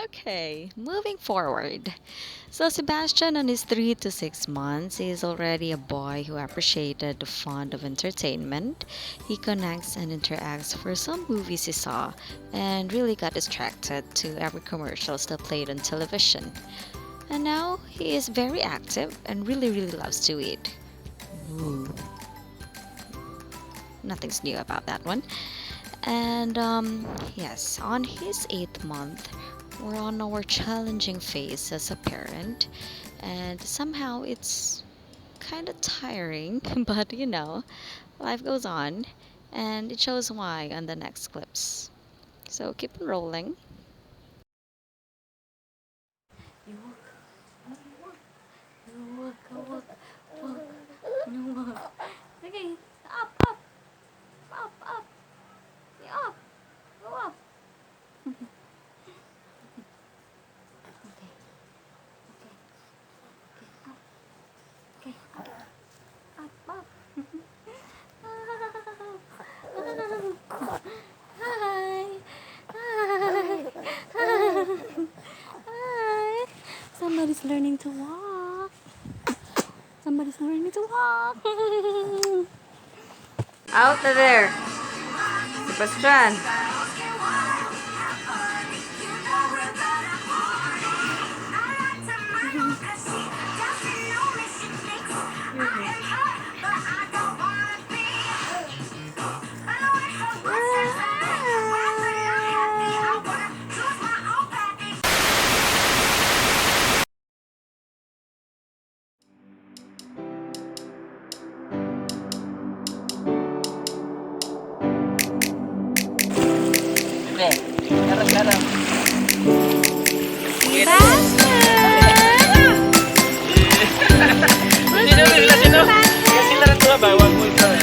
Okay, moving forward. So Sebastian, on his 3 to 6 months, is already a boy who appreciated the fun of entertainment. He connects and interacts for some movies he saw, and really got distracted to every commercials that played on television. And now he is very active and really loves to eat. Ooh, nothing's new about that one. And yes, on his 8th month, we're on our challenging phase as a parent, and somehow it's kind of tiring, but life goes on, and it shows why on the next clips. So keep on rolling. Okay, up, up, yeah, up, go up. Okay, okay, up, up. Hi. Hi. Hi. Somebody's learning to walk. Somebody's learning to walk. Out of there, Sebastian. Sila rin tua ba? Wag mo ito.